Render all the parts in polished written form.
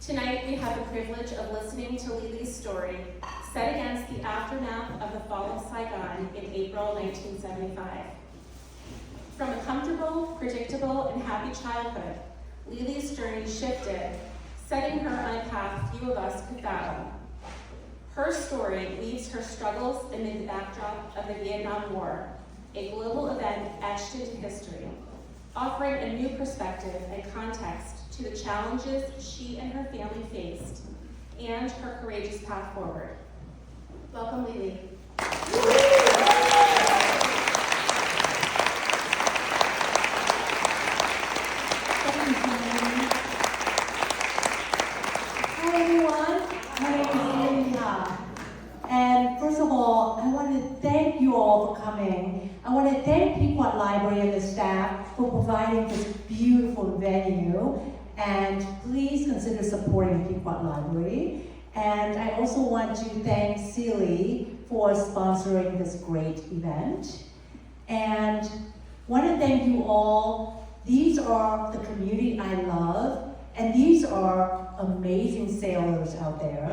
Tonight, we have the privilege of listening to Lyly's story, set against the aftermath of the Fall of Saigon in April 1975. From a comfortable, predictable, and happy childhood, Lyly's journey shifted, setting her on a path few of us could fathom. Her story weaves her struggles amid the backdrop of the Vietnam War, a global event etched into history, offering a new perspective and context to the challenges she and her family faced, and her courageous path forward. Welcome, Lyly. Hi everyone, my name is Lyly Ha. And first of all, I want to thank you all for coming. I want to thank Pequot Library and the staff for providing this beautiful venue. And please consider supporting Pequot Library. And I also want to thank Lyly for sponsoring this great event. And want to thank you all. These are the community I love, and these are amazing sailors out there.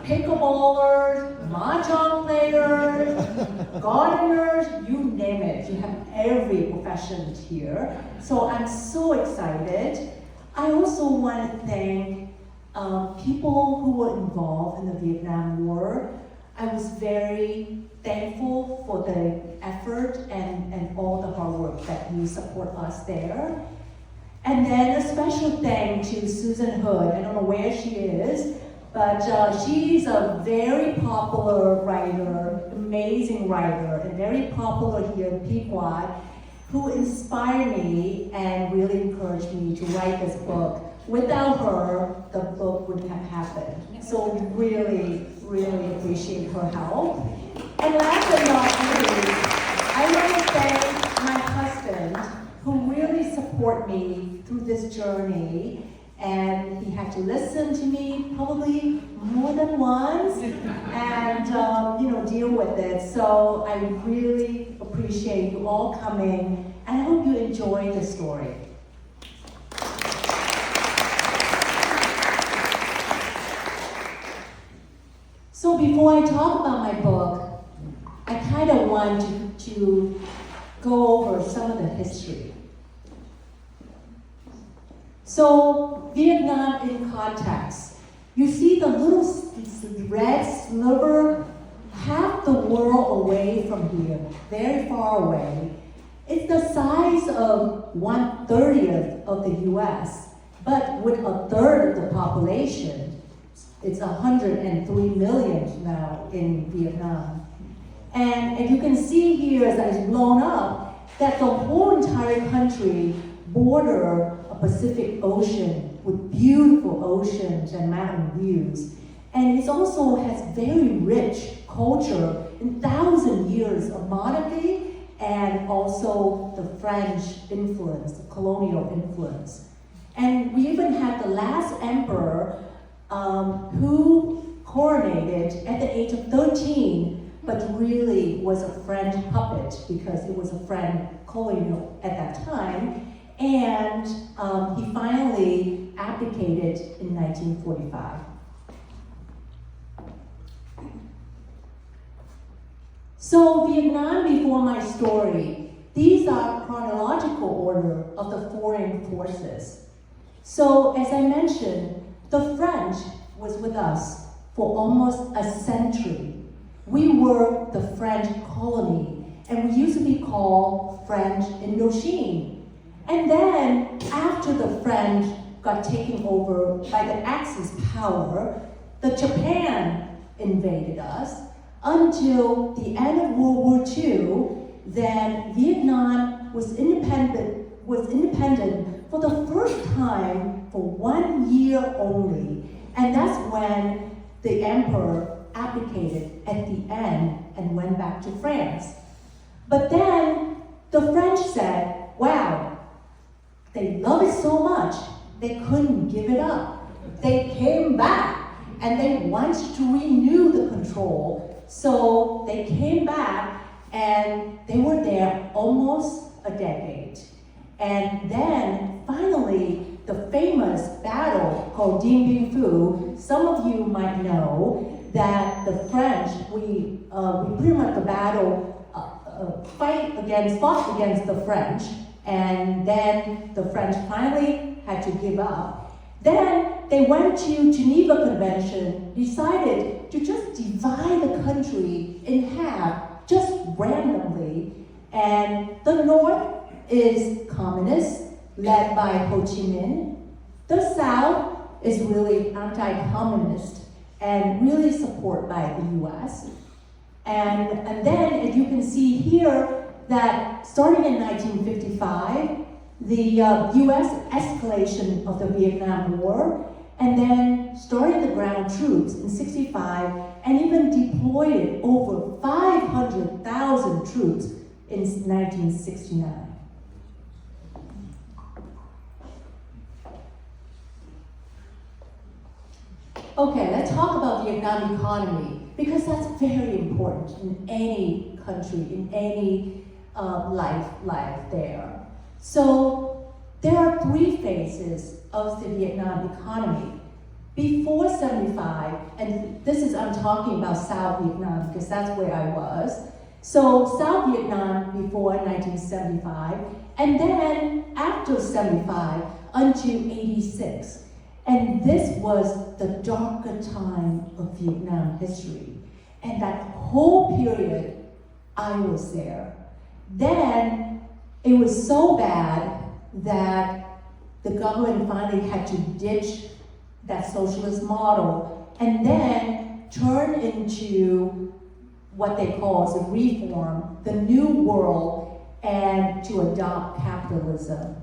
Pickleballers, mahjong players, gardeners, you name it. You have every profession here. So I'm so excited. I also want to thank people who were involved in the Vietnam War. I was very thankful for the effort and all the hard work that you support us there. And then a special thank to Susan Hood. I don't know where she is, but she's a very popular writer, amazing writer, and very popular here in Pequot, who inspired me and really encouraged me to write this book. Without her, the book wouldn't have happened. So really, really appreciate her help. And last but not least, I want to thank my husband, who really support me through this journey. And he had to listen to me probably more than once and deal with it. So I really appreciate you all coming, and I hope you enjoy the story. So before I talk about my book, I kind of want to go over some of the history. So, Vietnam in context. You see the little red sliver, half the world away from here, very far away. It's the size of 1/30 of the US, but with a third of the population. It's 103 million now in Vietnam. And you can see here as it's blown up, that the whole entire country border a Pacific Ocean with beautiful oceans and mountain views. And it also has very rich culture in 1,000 years of monarchy and also the French influence, the colonial influence. And we even had the last emperor who coronated at the age of 13, but really was a French puppet because it was a French colonial at that time. And he finally abdicated in 1945. So Vietnam before my story, these are chronological order of the foreign forces. So as I mentioned, the French was with us for almost a century. We were the French colony, and we used to be called French Indochine. And then, after the French got taken over by the Axis power, the Japan invaded us until the end of World War II. Then Vietnam was independent for the first time for 1 year only. And that's when the emperor abdicated at the end and went back to France. But then the French said, wow, they love it so much, they couldn't give it up. They came back and they wanted to renew the control. So they came back and they were there almost a decade. And then finally, the famous battle called Dien Bien Phu. Some of you might know that the French, we pretty much the battle fought against the French, and then the French finally had to give up. Then they went to Geneva Convention, decided to just divide the country in half, just randomly. And the North is communist, led by Ho Chi Minh. The South is really anti-communist and really supported by the US. And then, as you can see here, that starting in 1955, the US escalation of the Vietnam War, and then started the ground troops in 65, and even deployed over 500,000 troops in 1969. Okay, let's talk about Vietnam economy, because that's very important in any country, in any life there. So there are three phases of the Vietnam economy. Before 75, and this is, I'm talking about South Vietnam because that's where I was. So South Vietnam before 1975, and then after 75 until 86. And this was the darker time of Vietnam history. And that whole period, I was there. Then it was so bad that the government finally had to ditch that socialist model and then turn into what they call as a reform, the new world, and to adopt capitalism.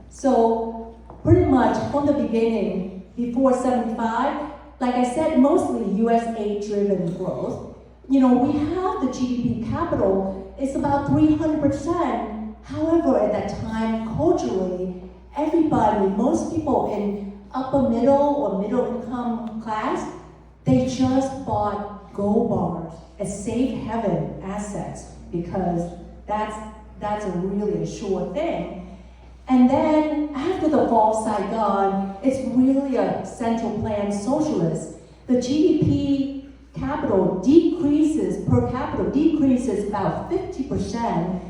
So pretty much from the beginning, before 75, like I said, mostly US aid-driven growth. You know, we have the GDP capital, it's about 300%. However, at that time, culturally, everybody, most people in upper middle or middle income class, they just bought gold bars as safe haven assets because that's a really a sure thing. And then after the Fall of Saigon, it's really a central plan socialist. The GDP capital decreases, per capita decreases about 50%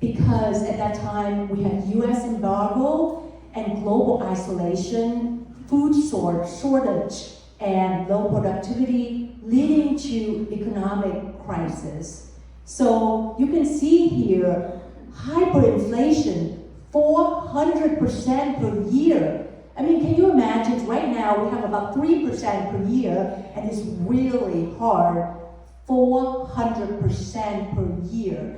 because at that time we had US embargo and global isolation, food shortage, and low productivity leading to economic crisis. So you can see here, hyperinflation, 400% per year. I mean, can you imagine, right now we have about 3% per year, and it's really hard, 400% per year.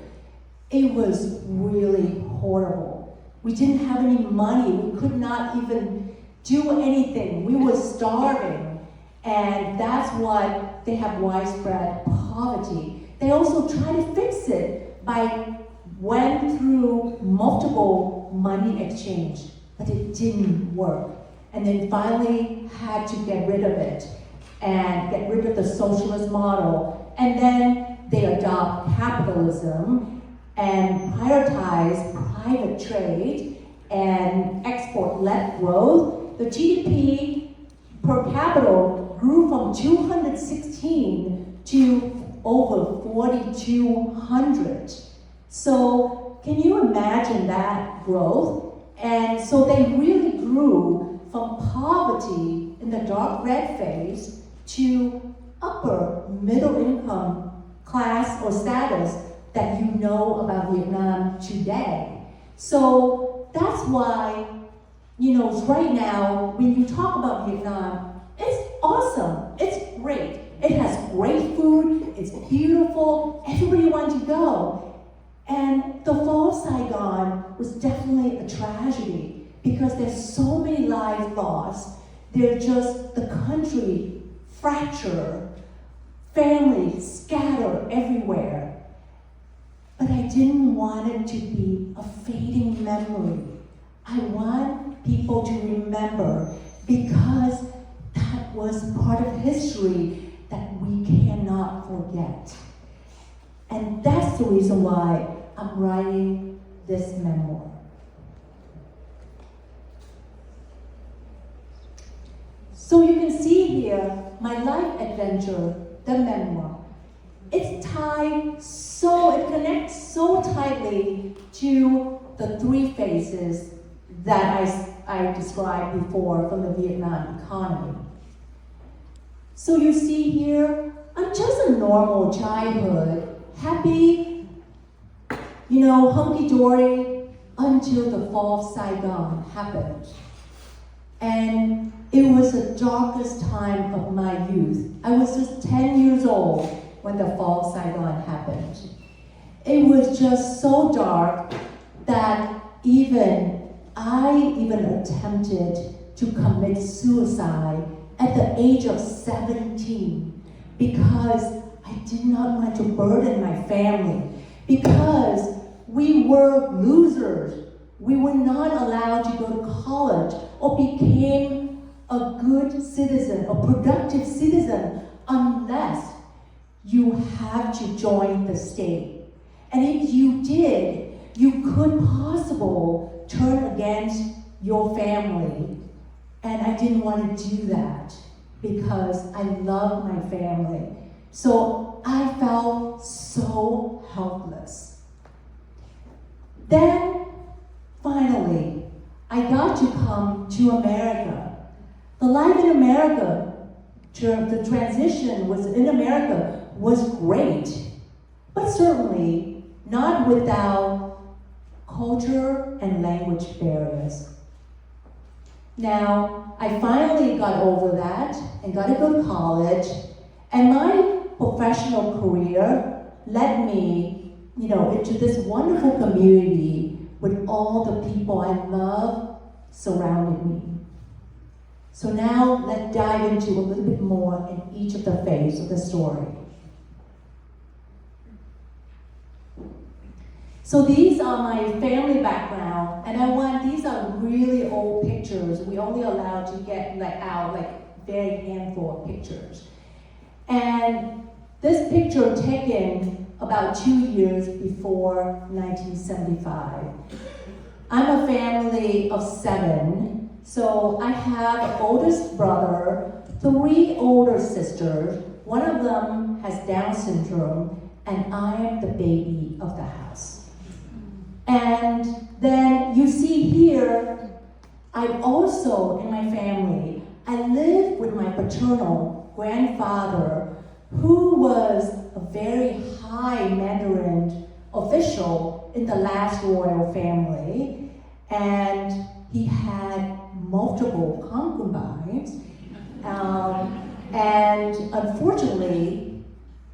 It was really horrible. We didn't have any money, we could not even do anything. We were starving, and that's why they have widespread poverty. They also try to fix it by went through multiple money exchange, but it didn't work. And then finally had to get rid of it and get rid of the socialist model. And then they adopt capitalism and prioritize private trade and export-led growth. The GDP per capita grew from 216 to over 4,200. So can you imagine that growth? And so they really grew from poverty in the dark red phase to upper middle income class or status that you know about Vietnam today. So that's why, you know, right now, when you talk about Vietnam, it's awesome, it's great. It has great food, it's beautiful, everybody wants to go. And the Fall of Saigon was definitely a tragedy because there's so many lives lost. They're just the country fractured, families scattered everywhere. But I didn't want it to be a fading memory. I want people to remember because that was part of history that we cannot forget. And that's the reason why I'm writing this memoir. So you can see here my life adventure, the memoir. It's tied so, it connects so tightly to the three phases that I described before from the Vietnam economy. So you see here, I'm just a normal childhood, happy, hunky-dory, until the Fall of Saigon happened. And it was the darkest time of my youth. I was just 10 years old when the Fall of Saigon happened. It was just so dark that I even attempted to commit suicide at the age of 17 because I did not want to burden my family, because we were losers. We were not allowed to go to college or become a good citizen, a productive citizen, unless you have to join the state. And if you did, you could possibly turn against your family. And I didn't want to do that because I love my family. So I felt so helpless. Then, finally, I got to come to America. The life in America, the transition in America was great, but certainly not without culture and language barriers. Now, I finally got over that and got to go to college, and my professional career led me, into this wonderful community with all the people I love surrounding me. So now let's dive into a little bit more in each of the phases of the story. So these are my family background, and these are really old pictures. We only allowed to get out very handful of pictures. And this picture taken about 2 years before 1975. I'm a family of 7, so I have an oldest brother, 3 older sisters. One of them has Down syndrome, and I am the baby of the house. And then you see here, I also, in my family, I live with my paternal grandfather, who was a very high Mandarin official in the last royal family, and he had multiple concubines, and unfortunately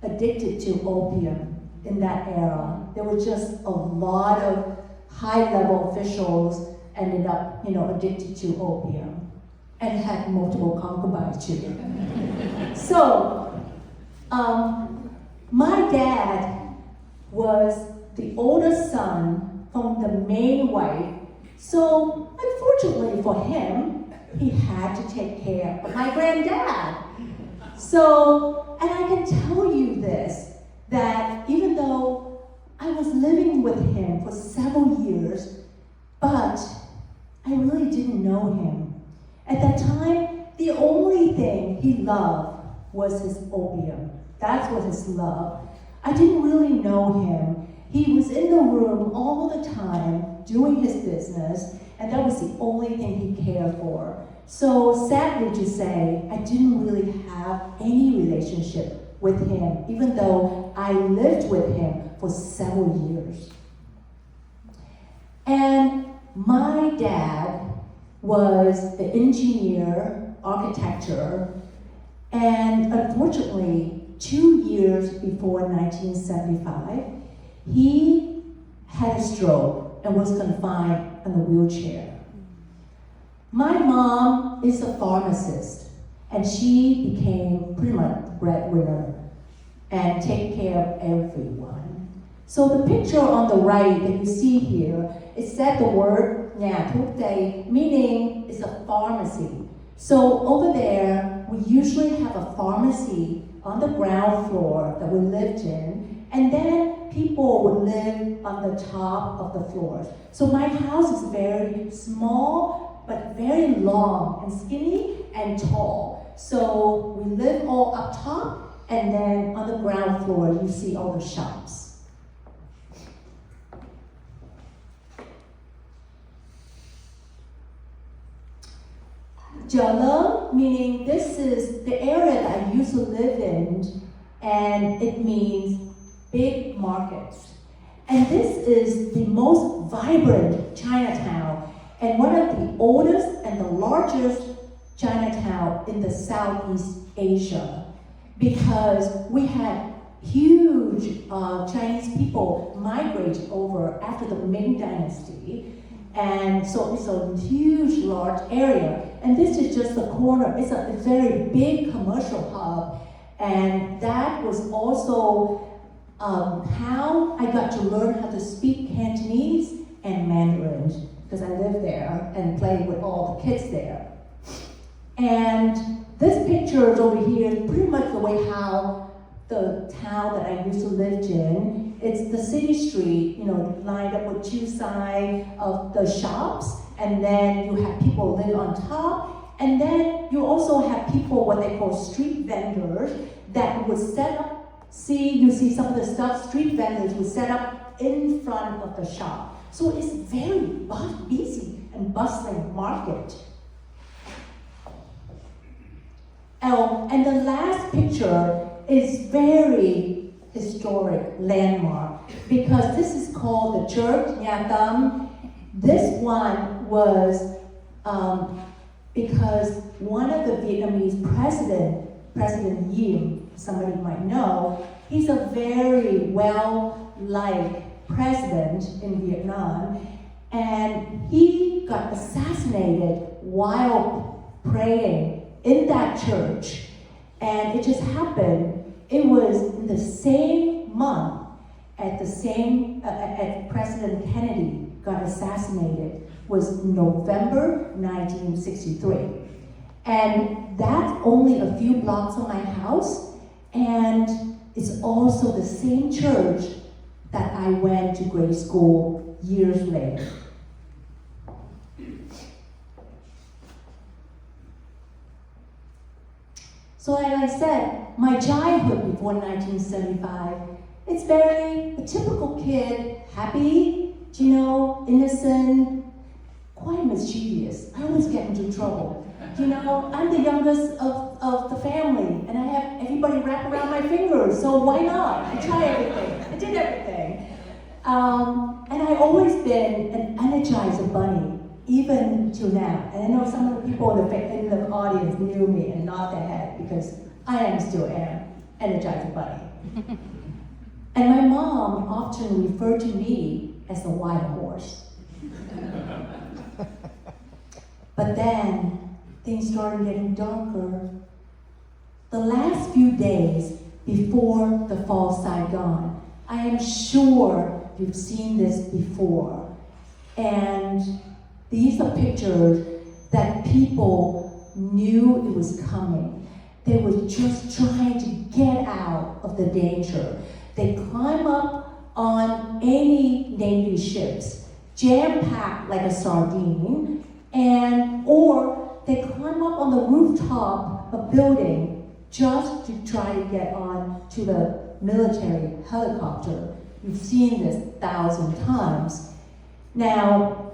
addicted to opium in that era. There were just a lot of high-level officials ended up, addicted to opium and had multiple concubines too. So, my dad was the oldest son from the main wife, so unfortunately for him, he had to take care of my granddad. So, and I can tell you this, that even though I was living with him for several years, but I really didn't know him. At that time, the only thing he loved was his opium. That was his love. I didn't really know him. He was in the room all the time doing his business, and that was the only thing he cared for. So sadly to say, I didn't really have any relationship with him, even though I lived with him for several years. And my dad was an engineer, architecture, and unfortunately, 2 years before 1975, he had a stroke and was confined in a wheelchair. My mom is a pharmacist, and she became pretty much the breadwinner and take care of everyone. So the picture on the right that you see here, it said the word nhà thuốc tây, meaning it's a pharmacy. So over there, we usually have a pharmacy on the ground floor that we lived in, and then people would live on the top of the floors. So my house is very small, but very long and skinny and tall. So we live all up top, and then on the ground floor, you see all the shops. Jialeng, meaning this is the area that I used to live in, and it means big markets. And this is the most vibrant Chinatown, and one of the oldest and the largest Chinatown in the Southeast Asia, because we had huge Chinese people migrate over after the Ming Dynasty. And so it's a huge, large area. And this is just the corner. It's a very big commercial hub. And that was also how I got to learn how to speak Cantonese and Mandarin, because I lived there and played with all the kids there. And this picture is over here is pretty much the way how the town that I used to live in. It's the city street, lined up with two sides of the shops, and then you have people live on top, and then you also have people, what they call street vendors, that would set up, you see some of the stuff, street vendors would set up in front of the shop. So it's very busy and bustling market. Oh, and the last picture is very historic landmark, because this is called the Church Nha Tam. This one was because one of the Vietnamese President Diem, somebody might know, he's a very well-liked president in Vietnam, and he got assassinated while praying in that church. And it just happened, it was in the same month at President Kennedy got assassinated, was November 1963. And that's only a few blocks from my house, and it's also the same church that I went to grade school years later. So like I said, my childhood before 1975, it's very a typical kid, happy, innocent, quite mischievous. I always get into trouble. I'm the youngest of the family, and I have everybody wrapped around my fingers, so why not? I try everything. I did everything. And I've always been an Energizer bunny, even till now. And I know some of the people in the audience knew me and nodded their head, because I still am Energizer bunny. And my mom often referred to me as the wild horse. But then things started getting darker. The last few days before the Fall of Saigon, I am sure you've seen this before. And these are pictures that people knew it was coming. They were just trying to get out of the danger. They climb up on any Navy ships, jam-packed like a sardine, or they climb up on the rooftop of a building just to try to get on to the military helicopter. You've seen this 1,000 times. Now,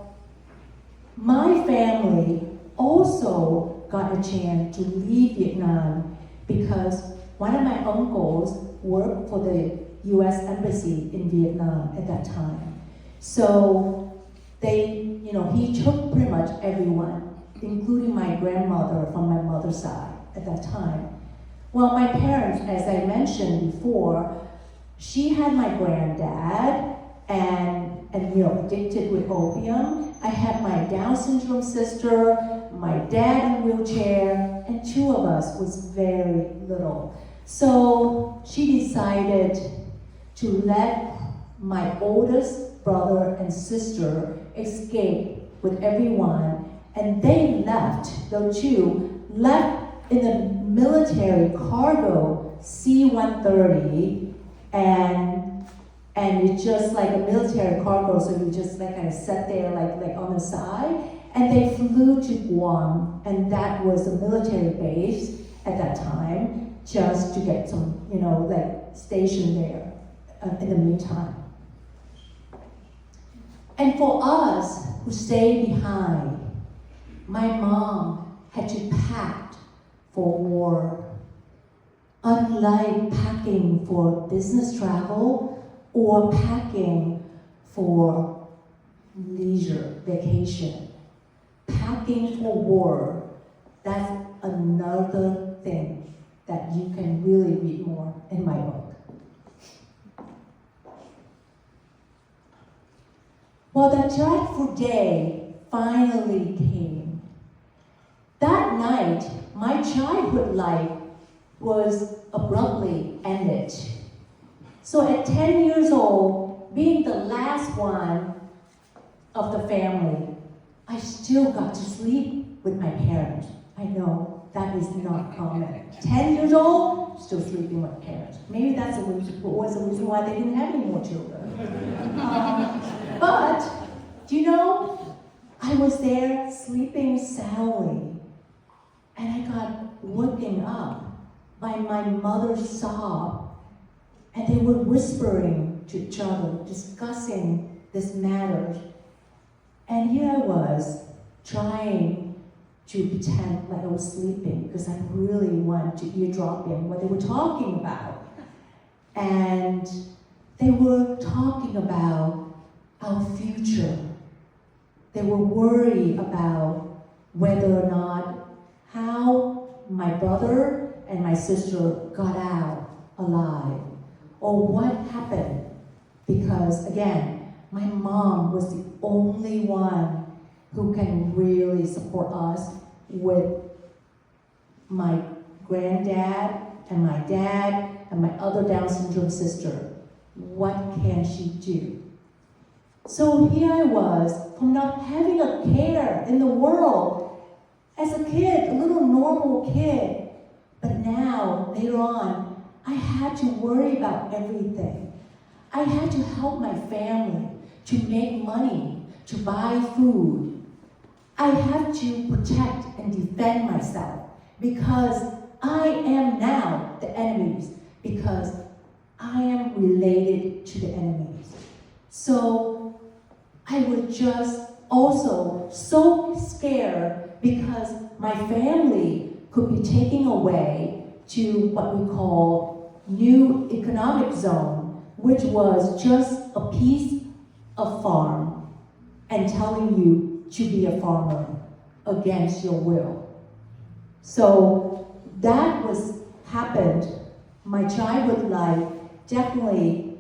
my family also got a chance to leave Vietnam because one of my uncles worked for the US Embassy in Vietnam at that time. So he took pretty much everyone, including my grandmother from my mother's side at that time. Well, my parents, as I mentioned before, she had my granddad and addicted with opium. I had my Down syndrome sister, my dad in a wheelchair, and two of us was very little. So she decided to let my oldest brother and sister escape with everyone, and they left, the two left in the military cargo C-130, and it's just like a military cargo, so you just kind of sat there like on the side, And they flew to Guam, and that was a military base at that time, just to get some, stationed there in the meantime. And for us who stayed behind, my mom had to pack for war. Unlike packing for business travel or packing for leisure, vacation, packing for war, that's another thing that you can really read more in my book. Well, that dreadful day finally came. That night, my childhood life was abruptly ended. So at 10 years old, being the last one of the family, I still got to sleep with my parents. I know that is not common. 10 years old, still sleeping with parents. Maybe that's was the reason why they didn't have any more children. But, I was there sleeping soundly, and I got woken up by my mother's sob, and they were whispering to each other, discussing this matter. And here I was, trying to pretend like I was sleeping, because I really wanted to eavesdrop in what they were talking about. And they were talking about our future. They were worried about whether or not how my brother and my sister got out alive, or what happened, because again, my mom was the only one who can really support us with my granddad and my dad and my other Down syndrome sister. What can she do? So here I was, from not having a care in the world, as a kid, a little normal kid, but now, later on, I had to worry about everything. I had to help my family, to make money, to buy food. I have to protect and defend myself, because I am now the enemies, because I am related to the enemies. So I was just also so scared, because my family could be taken away to what we call new economic zone, which was just a piece of farm and telling you to be a farmer against your will. So that happened. My childhood life definitely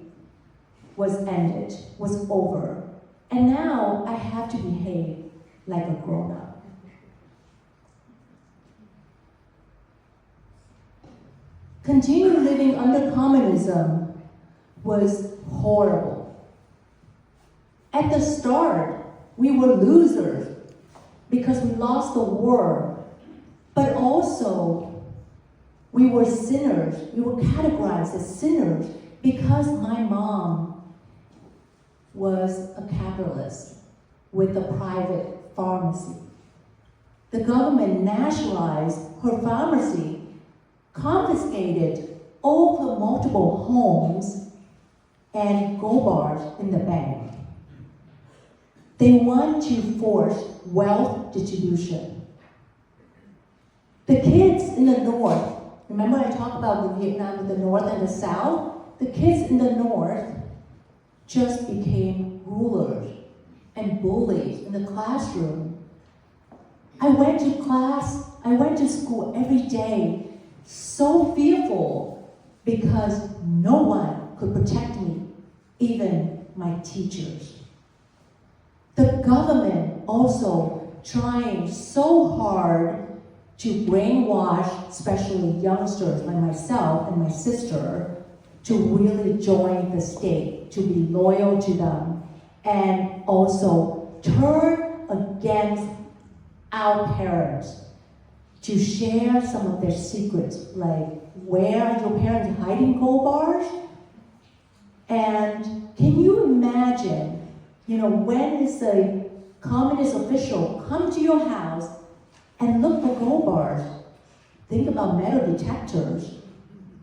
was ended, was over. And now I have to behave like a grown-up. Continue living under communism was horrible. At the start, we were losers because we lost the war, but also we were sinners. We were categorized as sinners because my mom was a capitalist with a private pharmacy. The government nationalized her pharmacy, confiscated all her multiple homes and gold bars in the bank. They want to force wealth distribution. The kids in the north, remember I talked about the Vietnam, the north and the south? The kids in the north just became rulers and bullies in the classroom. I went to school every day, so fearful, because no one could protect me, even my teachers. The government also trying so hard to brainwash, especially youngsters like myself and my sister, to really join the state, to be loyal to them, and also turn against our parents, to share some of their secrets, like where are your parents hiding gold bars? And can you imagine, when is a communist official come to your house and look for gold bars. Think about metal detectors.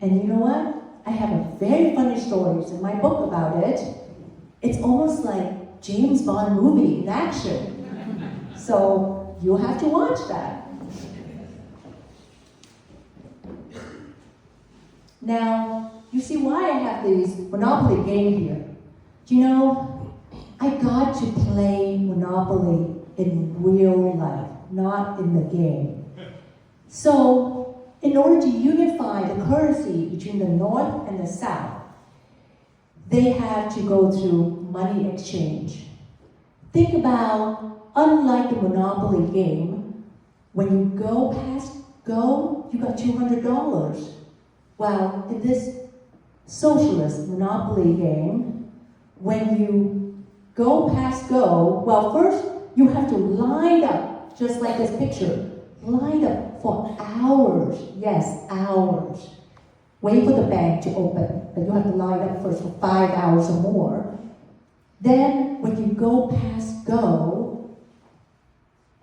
And you know what? I have a very funny stories in my book about it. It's almost like James Bond movie in action. So you'll have to watch that. Now, you see why I have this Monopoly game here. Do you know, I got to play Monopoly in real life, not in the game. So, in order to unify the currency between the North and the South, they had to go through money exchange. Think about, unlike the Monopoly game, when you go past go, you got $200. Well, in this socialist Monopoly game, when you go past go, well, first you have to line up, just like this picture, line up for hours, yes, hours. Wait for the bank to open, but you have to line up first for 5 hours or more. Then, when you go past go,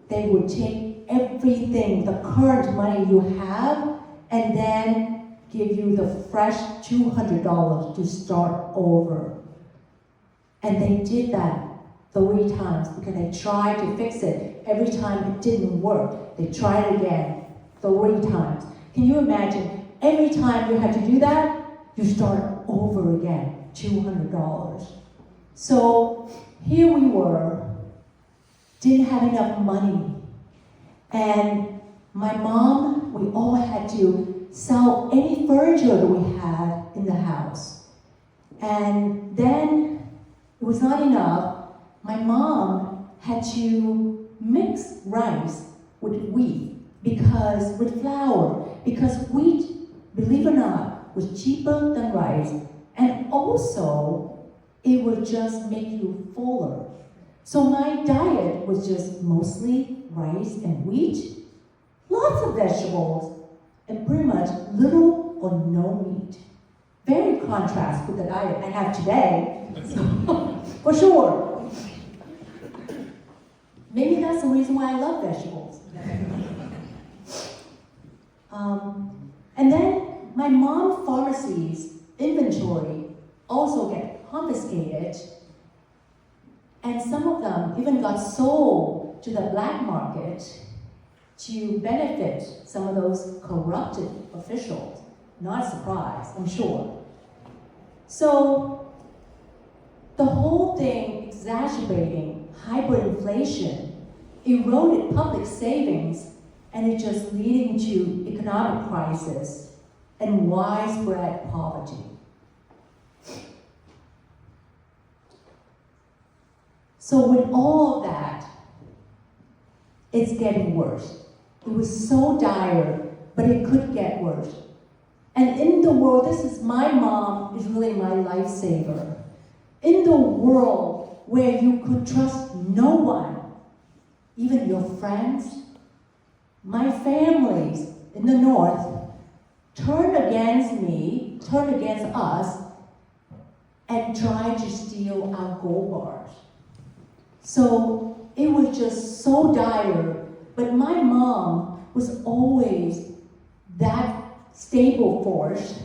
they would take everything, the current money you have, and then give you the fresh $200 to start over. And they did that 3 times because they tried to fix it. Every time it didn't work, they tried again 3 times. Can you imagine? Every time you had to do that, you start over again, $200. So here we were, didn't have enough money. And my mom, we all had to sell any furniture that we had in the house. And then it was not enough. My mom had to mix rice with wheat with flour, because wheat, believe it or not, was cheaper than rice, and also it would just make you fuller. So my diet was just mostly rice and wheat, lots of vegetables, and pretty much little or no meat. Very contrast with the diet I have today, for sure. Maybe that's the reason why I love vegetables. And then my mom's pharmacy's inventory also get confiscated, and some of them even got sold to the black market to benefit some of those corrupted officials. Not a surprise, I'm sure. So the whole thing exacerbating hyperinflation eroded public savings, and it just leading to economic crisis and widespread poverty. So with all of that, it's getting worse. It was so dire, but it could get worse. And in the world, my mom is really my lifesaver. In the world where you could trust no one, even your friends, my families in the North turned against me, turned against us, and tried to steal our gold bars. So it was just so dire, but my mom was always that stable force.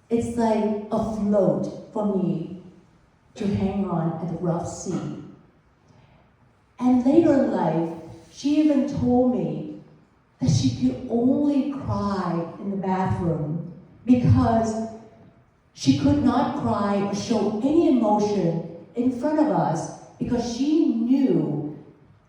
It's like a float for me to hang on at the rough sea. And later in life, she even told me that she could only cry in the bathroom because she could not cry or show any emotion in front of us, because she knew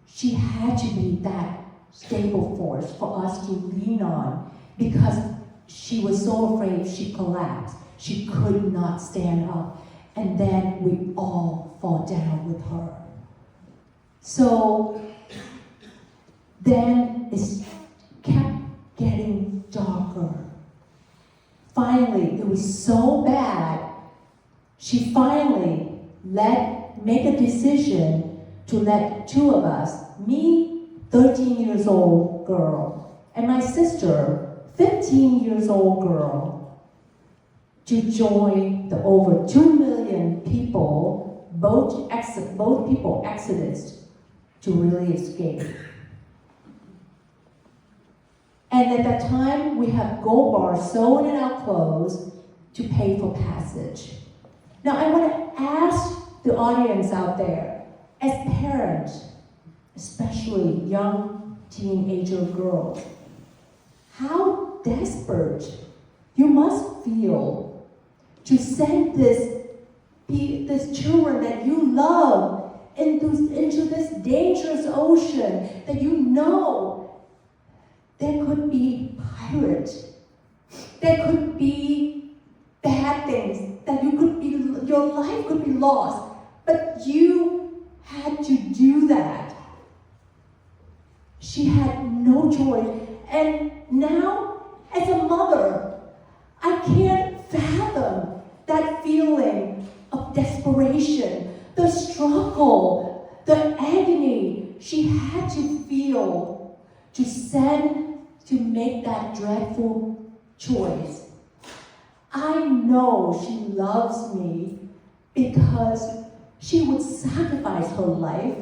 she had to be that stable force for us to lean on, because she was so afraid if she collapsed, she could not stand up, and then we all fall down with her. So then it kept getting darker. Finally, it was so bad, she finally make a decision to let 2 of us, me, 13 years old girl, and my sister, 15 years old girl, to join the over 2 million people, both people exodus, to really escape. And at that time, we have gold bars sewn in our clothes to pay for passage. Now, I want to ask the audience out there, as parents, especially young teenager girls, how desperate you must feel to send these children that you love into this dangerous ocean that you know there could be pirates, there could be bad things, that your life could be lost, but you had to do that. She had no choice. And now, as a mother, I can't fathom that feeling of desperation, the struggle, the agony she had to feel to make that dreadful choice. I know she loves me because she would sacrifice her life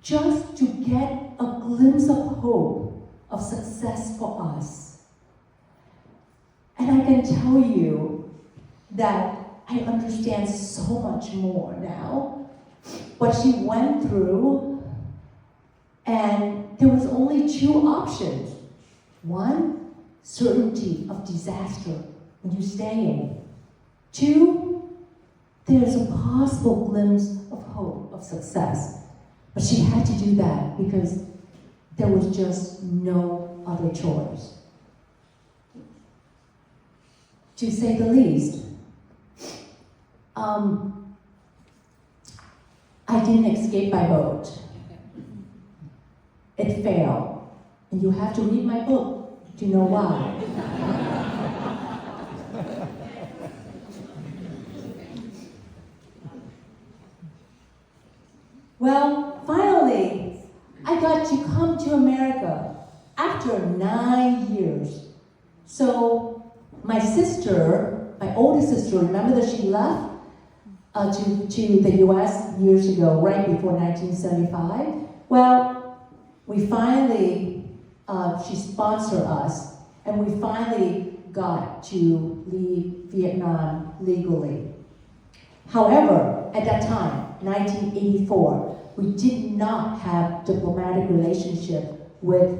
just to get a glimpse of hope, of success for us. And I can tell you that I understand so much more now what she went through, and there was only two options. One, certainty of disaster when you stay in. Two, there's a possible glimpse of hope, of success. But she had to do that because there was just no other choice. To say the least, I didn't escape by boat. It failed. And you have to read my book to know why. Well, finally, I got to come to America after 9 years. So my sister, my older sister, remember that she left to the US years ago, right before 1975? Well, we finally, she sponsored us, and we finally got to leave Vietnam legally. However, at that time, 1984, we did not have diplomatic relationship with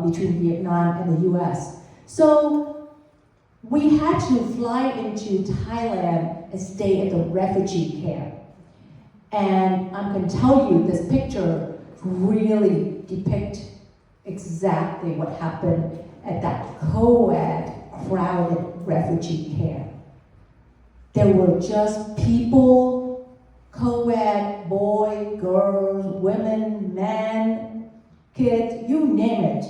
between Vietnam and the US. So we had to fly into Thailand and stay at the refugee camp. And I'm going to tell you, this picture really depicts exactly what happened at that co-ed, crowded refugee camp. There were just people, co-ed, boys, girls, women, men, kids, you name it.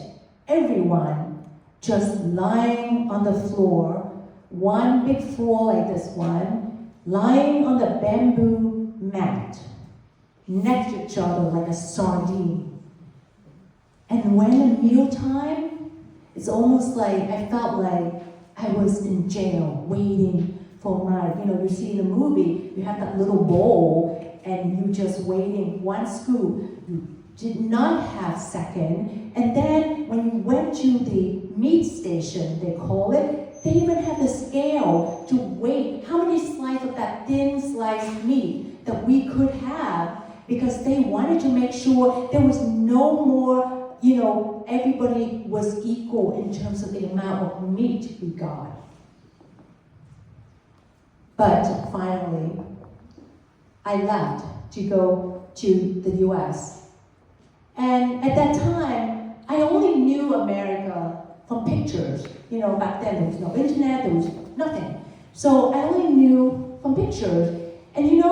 Everyone just lying on the floor, one big floor like this one, lying on the bamboo mat, next to each other like a sardine. And when at mealtime, it's almost like I felt like I was in jail waiting for my, you see in the movie, you have that little bowl and you just waiting one scoop. You did not have second. And then when you went to the meat station, they call it, they even have the scale to weigh how many slices of that thin sliced meat that we could have, because they wanted to make sure there was no more, everybody was equal in terms of the amount of meat we got. But finally, I left to go to the US. And at that time, I only knew America from pictures. Back then there was no internet, there was nothing. So I only knew from pictures. And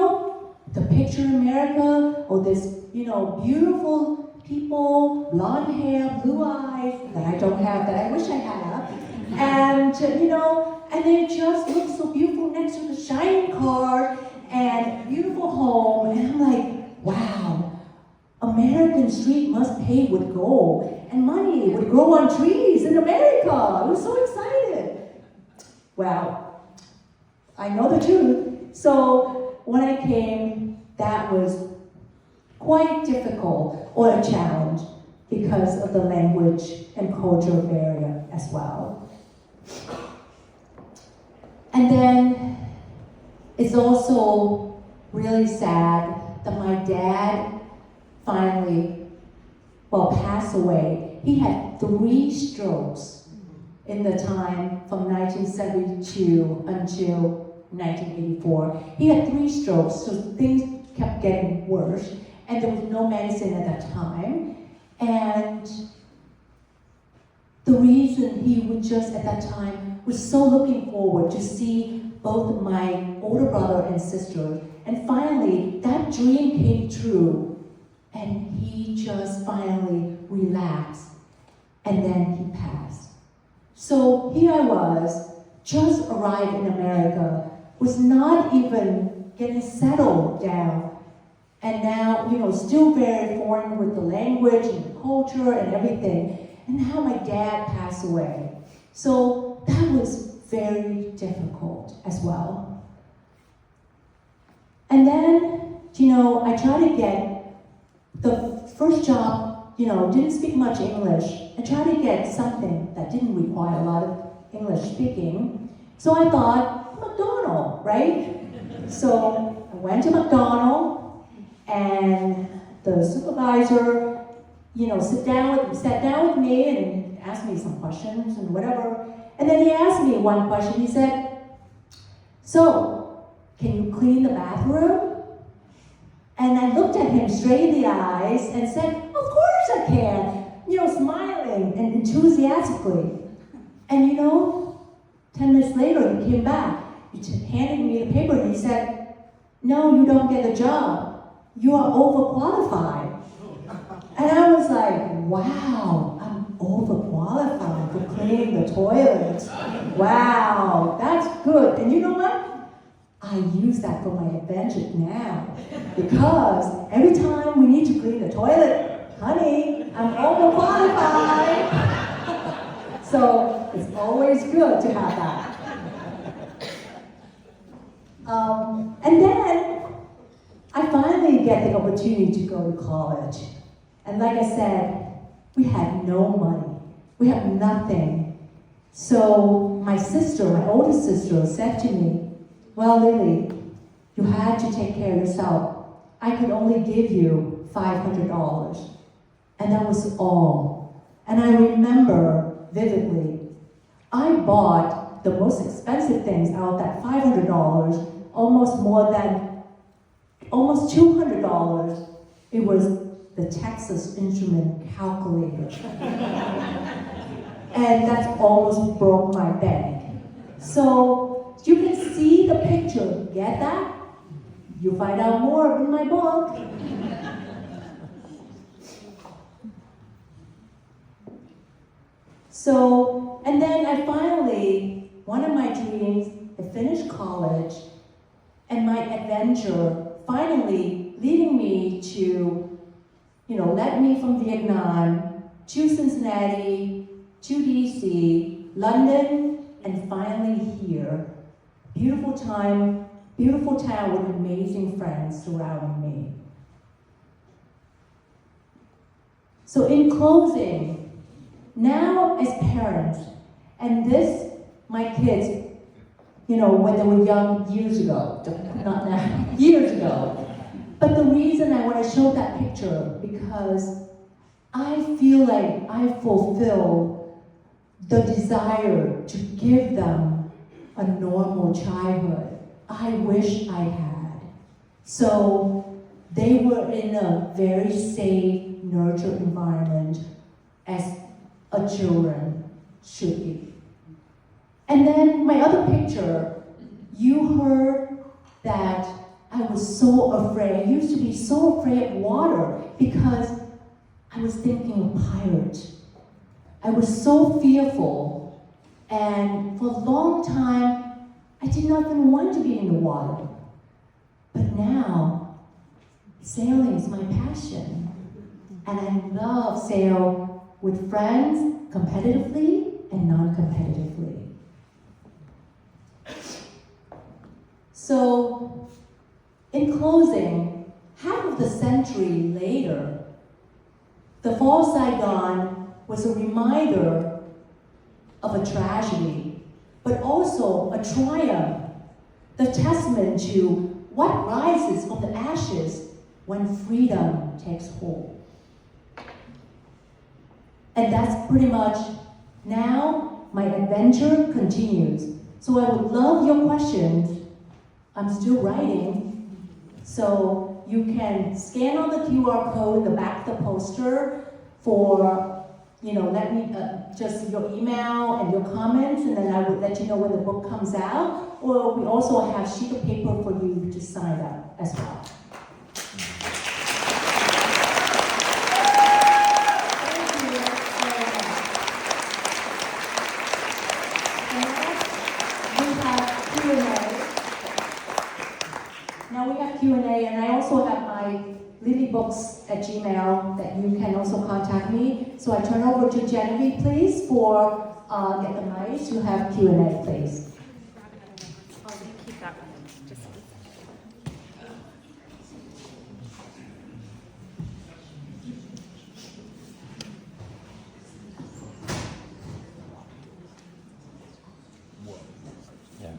the picture in America, or this, beautiful people, blonde hair, blue eyes, that I don't have, that I wish I had. And, and they just look so beautiful next to the shining car and beautiful home. And I'm like, wow, American street must pave with gold. And money would grow on trees in America. I was so excited. Well, I know the truth. So when I came, that was quite difficult or a challenge. because of the language and cultural barrier as well. And then it's also really sad that my dad finally, passed away. He had 3 strokes in the time from 1972 until 1984. He had 3 strokes, so things kept getting worse, and there was no medicine at that time. And the reason he would just at that time was so looking forward to see both my older brother and sister. And finally, that dream came true. And he just finally relaxed. And then he passed. So here I was, just arrived in America, was not even getting settled down. And now, still very foreign with the language and the culture and everything. And now my dad passed away. So that was very difficult as well. And then, I tried to get the first job, didn't speak much English. I tried to get something that didn't require a lot of English speaking. So I thought, McDonald's, right? So I went to McDonald's, and the supervisor, sat down with me and asked me some questions and whatever. And then he asked me one question. He said, "So, can you clean the bathroom?" And I looked at him straight in the eyes and said, "Of course I can," smiling and enthusiastically. And 10 minutes later, he came back. He handed me the paper and he said, "No, you don't get the job. You are overqualified." And I was like, wow, I'm overqualified for cleaning the toilets. Wow, that's good. And you know what? I use that for my advantage now. Because every time we need to clean the toilet, honey, I'm overqualified. So it's always good to have that. And then I finally get the opportunity to go to college. And like I said, we had no money. We had nothing. So my older sister said to me, "Well, Lyly, you had to take care of yourself. I could only give you $500. And that was all. And I remember vividly, I bought the most expensive things out of that $500, almost $200. It was the Texas Instrument calculator. And that's almost broke my bank. So you can see the picture, get that? You find out more in my book. So, and then I finally, one of my dreams, I finished college, and my adventure finally leading me to, led me from Vietnam to Cincinnati, to DC, London, and finally here. Beautiful town with amazing friends surrounding me. So in closing, now as parents, and this, my kids, when they were young years ago, not now, years ago. But the reason I want to show that picture, because I feel like I fulfill the desire to give them a normal childhood. I wish I had. So they were in a very safe, nurtured environment as a children should be. And then my other picture, you heard that I was so afraid. I used to be so afraid of water because I was thinking of pirates. I was so fearful. And for a long time, I did not even want to be in the water. But now, sailing is my passion. And I love sail with friends, competitively and non-competitively. So, in closing, half of the century later, The Fall of Saigon was a reminder of a tragedy, but also a triumph, the testament to what rises from the ashes when freedom takes hold. And that's pretty much now my adventure continues. So I would love your questions. I'm still writing. So you can scan on the QR code in the back of the poster for, let me, just your email and your comments, and then I would let you know when the book comes out. Or we also have a sheet of paper for you to sign up as well. Now we have Q&A, and I also have my lilybooks@gmail that you can also contact me. So I turn over to Genevieve, please, for get the mic to have Q&A, please. I'll keep that one. Just one Yeah.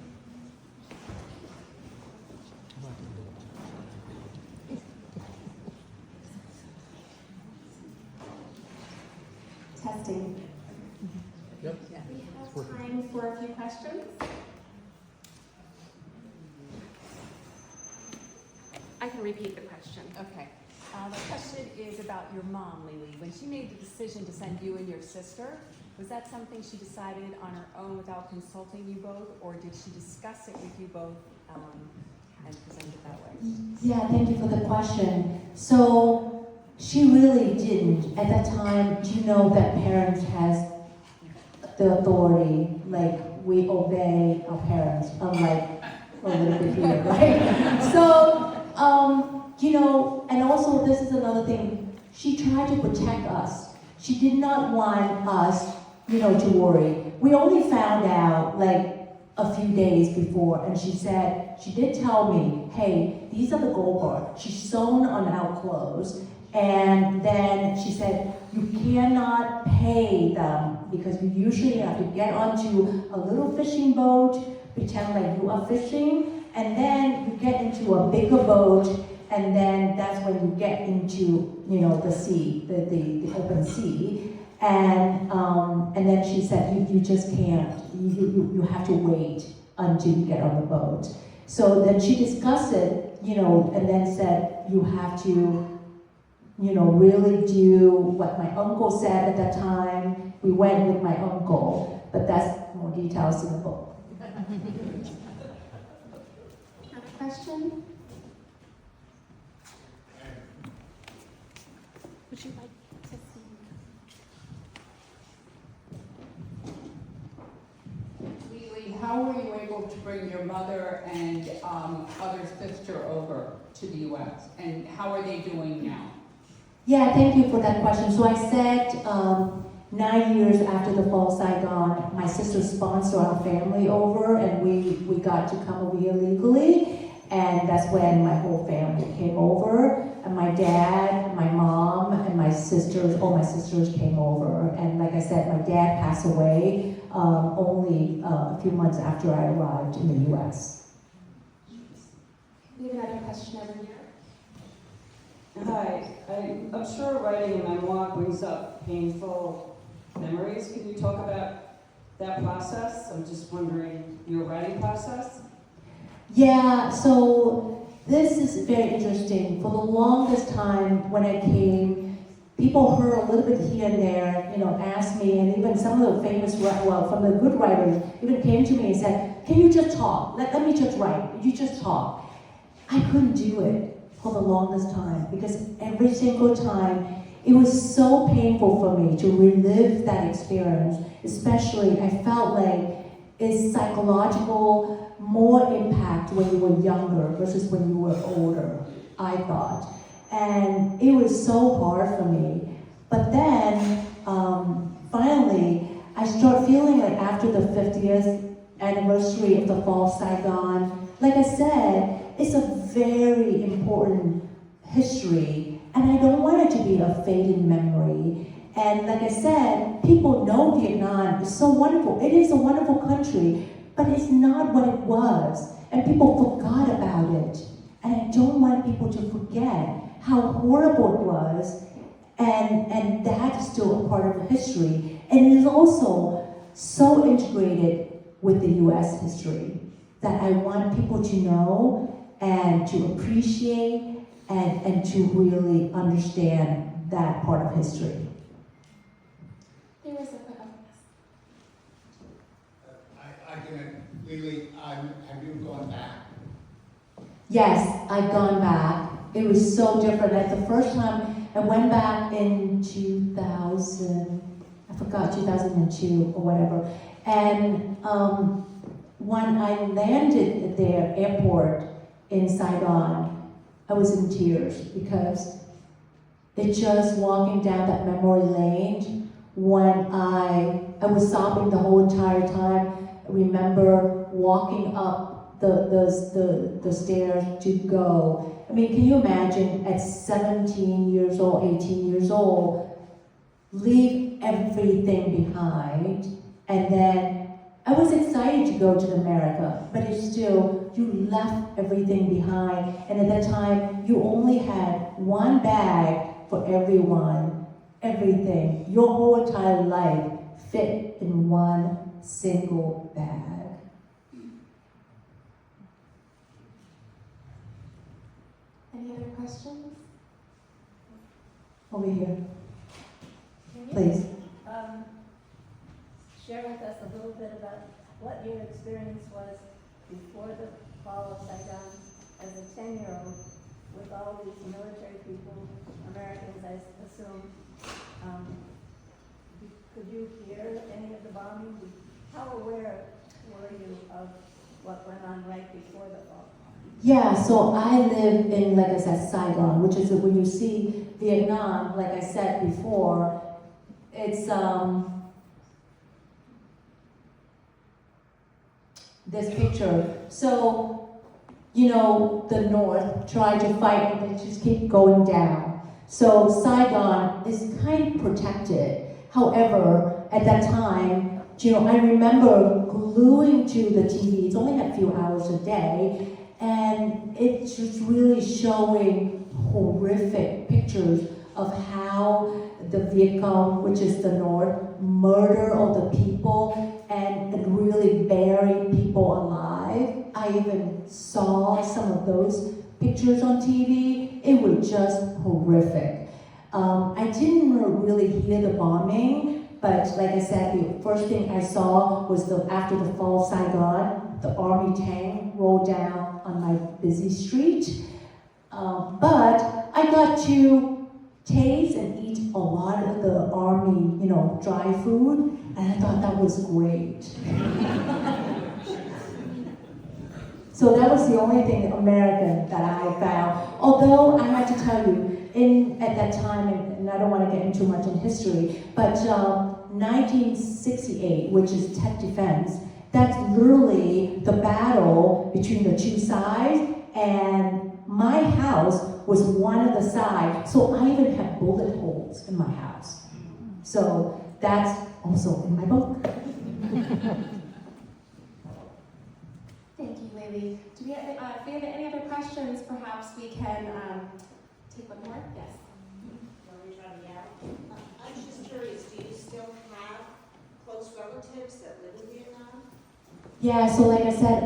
Testing. Yep. We have time for a few questions. I can repeat the question. Okay. The question is about your mom, Lyly. When she made the decision to send you and your sister, was that something she decided on her own without consulting you both, or did she discuss it with you both and present it that way? Yeah, thank you for the question. So she really didn't. At that time, you know that parents has the authority, like we obey our parents, unlike a little bit here, right? So, and also this is another thing, she tried to protect us. She did not want us, to worry. We only found out like a few days before, and she did tell me, hey, these are the gold bars. She's sewn on our clothes, and then she said, you cannot pay them because you usually have to get onto a little fishing boat, pretend like you are fishing, and then you get into a bigger boat, and then that's when you get into, the sea, the open sea. And then she said, you just can't, you have to wait until you get on the boat. So then she discussed it, and then said, you have to, really do what my uncle said at that time. We went with my uncle, but that's more details in the book. Another question? Would you like to see? Lyly, how were you able to bring your mother and other sister over to the U.S.? And how are they doing now? Yeah, thank you for that question. So I said 9 years after the Fall of Saigon, my sister sponsored our family over, and we got to come over here legally, and that's when my whole family came over. And my dad, my mom, and my sisters, all my sisters came over. And like I said, my dad passed away only a few months after I arrived in the U.S. We have another question over here. Hi, I'm sure writing a memoir brings up painful memories. Can you talk about that process? I'm just wondering your writing process. Yeah, so this is very interesting. For the longest time when I came, people heard a little bit here and there, asked me, and even some of the famous, from the good writers, even came to me and said, can you just talk? Let me just write. You just talk. I couldn't do it for the longest time because every single time it was so painful for me to relive that experience. Especially, I felt like it's psychological, more impact when you were younger versus when you were older, I thought. And it was so hard for me. But then, finally, I started feeling like after the 50th anniversary of the Fall of Saigon, like I said, it's a very important history, And I don't want it to be a faded memory. And like I said, people know Vietnam is so wonderful. It is a wonderful country, but it's not what it was. And people forgot about it. And I don't want people to forget how horrible it was. And that is still a part of the history. And it is also so integrated with the US history that I want people to know and to appreciate and to really understand that part of history. There was a Lyly, have you gone back? Yes, I've gone back. It was so different. Like the first time I went back in 2000, I forgot, 2002 or whatever. And when I landed at their airport in Saigon, I was in tears because it's just walking down that memory lane when I was sobbing the whole entire time. I remember walking up the stairs to go. I mean, can you imagine at 17 years old, 18 years old, leave everything behind, and then I was excited to go to America, but it's still, you left everything behind, and at that time, you only had one bag for everyone, everything, your whole entire life fit in one single bag. Any other questions? Over here, Can you, please. share with us a little bit about what your experience was before the fall of Saigon as a 10-year-old with all these military people, Americans, I assume? Could you hear any of the bombing? How aware were you of what went on right before the fall? Yeah, so I live in, like I said, Saigon, which is when you see Vietnam, like I said before, it's this picture. So, you know, the North tried to fight and they just keep going down. So Saigon is kind of protected. However, at that time, you know, I remember gluing to the TV. It's only a few hours a day, and it's just really showing horrific pictures of how the Viet Cong, which is the North, murder all the people and really bury people alive. I even saw some of those pictures on TV. It was just horrific. I didn't really hear the bombing, but like I said, the first thing I saw was after the fall of Saigon, the army tank rolled down on my busy street. But I got to taste and eat a lot of the army, you know, dry food, and I thought that was great. So that was the only thing American that I found. Although I have to tell you, at that time, and I don't want to get into much in history, but 1968, which is Tet Defense, that's literally the battle between the two sides, and my house was one of the sides, so I even have bullet holes in my house. So that's also in my book. Thank you, Lyly. Do we have, if we have any other questions, perhaps we can take one more? Yes. I'm just curious, do you still have close relatives that live in Vietnam? Yeah, so like I said,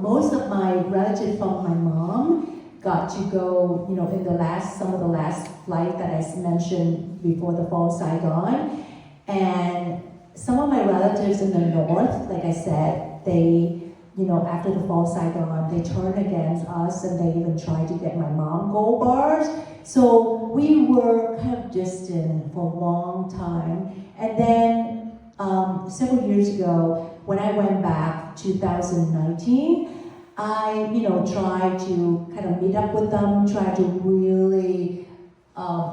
most of my relatives from my mom got to go, you know, in some of the last flight that I mentioned before the fall of Saigon. And some of my relatives in the north, like I said, they, you know, after the fall of Saigon, they turned against us and they even tried to get my mom gold bars. So we were kind of distant for a long time. And then several years ago, when I went back, 2019, I, you know, tried to kind of meet up with them, try to really,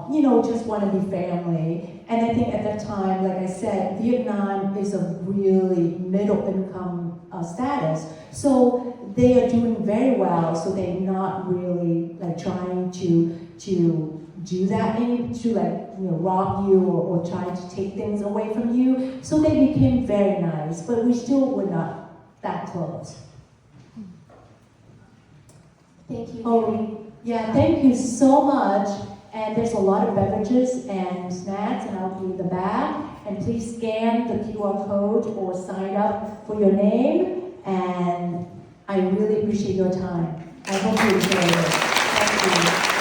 you know, just want to be family. And I think at that time, like I said, Vietnam is a really middle income status. So they are doing very well, so they're not really like trying to do that to rob you or try to take things away from you. So they became very nice, but we still were not that close. Thank you. Oh, yeah, thank you so much. And there's a lot of beverages and snacks, and I'll be in the back. And please scan the QR code or sign up for your name. And I really appreciate your time. I hope you enjoy it. Thank you.